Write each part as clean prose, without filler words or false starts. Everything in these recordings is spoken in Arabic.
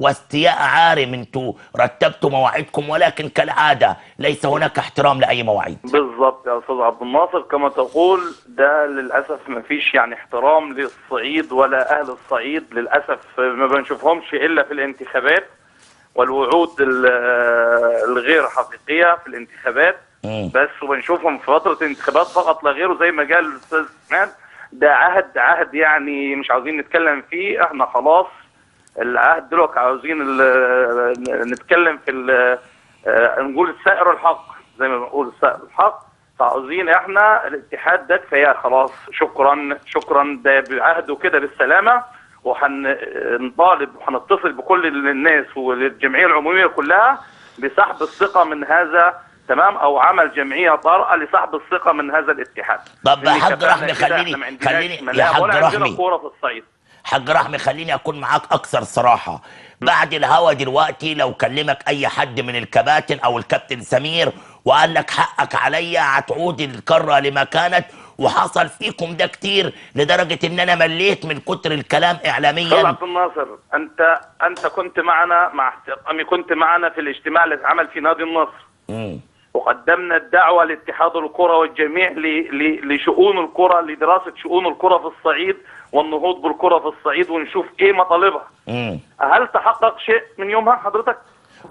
واستياء عارم. انتوا رتبتوا مواعيدكم ولكن كالعاده ليس هناك احترام لاي مواعيد. بالضبط يا استاذ عبد الناصر، كما تقول ده للاسف ما فيش يعني احترام للصعيد ولا اهل الصعيد، للاسف ما بنشوفهمش الا في الانتخابات والوعود الغير حقيقيه في الانتخابات بس، وبنشوفهم في فتره الانتخابات فقط لا غير. زي ما قال الاستاذ عثمان، ده عهد يعني مش عاوزين نتكلم فيه، احنا خلاص العهد دلوقتي عاوزين نتكلم في نقول السائر الحق، زي ما بنقول السائر الحق. فعاوزين احنا الاتحاد ده كفايه خلاص، شكرا ده بعهده كده بالسلامه، وهنطالب وهنتصل بكل الناس والجمعيه العموميه كلها بسحب الثقه من هذا، تمام، او عمل جمعيه طارئه لسحب الثقه من هذا الاتحاد. طب يا حاج رحمي خليني يا حاج رحمي كوره في الصعيد. حاج رحمي خليني اكون معاك اكثر صراحه. بعد الهوا دلوقتي لو كلمك اي حد من الكباتن او الكابتن سمير وقال لك حقك عليا، هتعود الكره لما كانت. وحصل فيكم ده كتير لدرجه ان انا مليت من كتر الكلام اعلاميا. استاذ عبد الناصر، انت كنت معنا، مع احترامي كنت معنا في الاجتماع اللي اتعمل في نادي النصر. وقدمنا الدعوه لاتحاد الكره والجميع لشؤون الكره، لدراسه شؤون الكره في الصعيد والنهوض بالكره في الصعيد، ونشوف ايه مطالبها. هل تحقق شيء من يومها حضرتك؟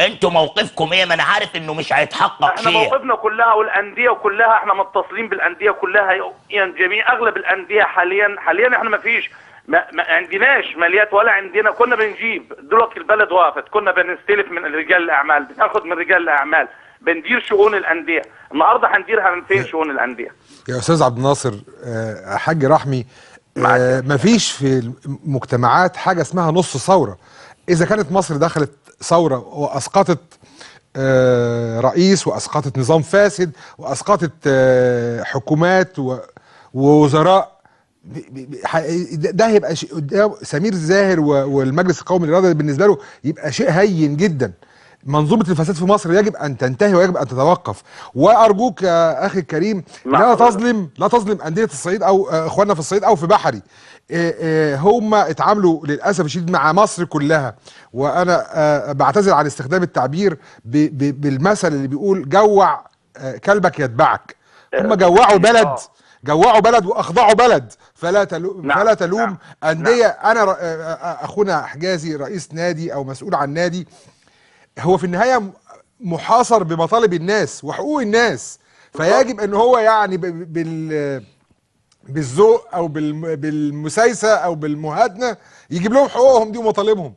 انتوا موقفكم ايه؟ ما انا عارف انه مش هيتحقق شيء. احنا موقفنا كلها والانديه كلها، احنا متصلين بالانديه كلها، يعني جميع اغلب الانديه حاليا احنا ما فيش ما عندناش ماليات ولا عندنا. كنا بنجيب دلوقتي البلد وقفت، كنا بنستلف من رجال الاعمال، بناخد من رجال الاعمال، بندير شؤون الانديه. النهارده هنديرها من فين شؤون الانديه؟ يا استاذ عبد الناصر، حاج رحمي، مفيش في المجتمعات حاجه اسمها نص ثوره. اذا كانت مصر دخلت ثوره واسقطت رئيس واسقطت نظام فاسد واسقطت حكومات ووزراء، ده هيبقى سمير زاهر والمجلس القومي للرياضه بالنسبه له يبقى شيء هين جدا. منظومه الفساد في مصر يجب ان تنتهي ويجب ان تتوقف. وارجوك يا اخي الكريم لا تظلم انديه الصعيد او اخواننا في الصعيد او في بحري. هم اتعاملوا للاسف الشديد مع مصر كلها، وانا بعتذر عن استخدام التعبير بالمثل اللي بيقول جوع كلبك يتبعك. هم جوعوا بلد واخضعوا بلد، فلا تلوم انديه. انا اخونا حجازي رئيس نادي او مسؤول عن نادي، هو في النهايه محاصر بمطالب الناس وحقوق الناس، فيجب ان هو يعني بالذوق او بالمسايسه او بالمهادنه يجيب لهم حقوقهم دي ومطالبهم.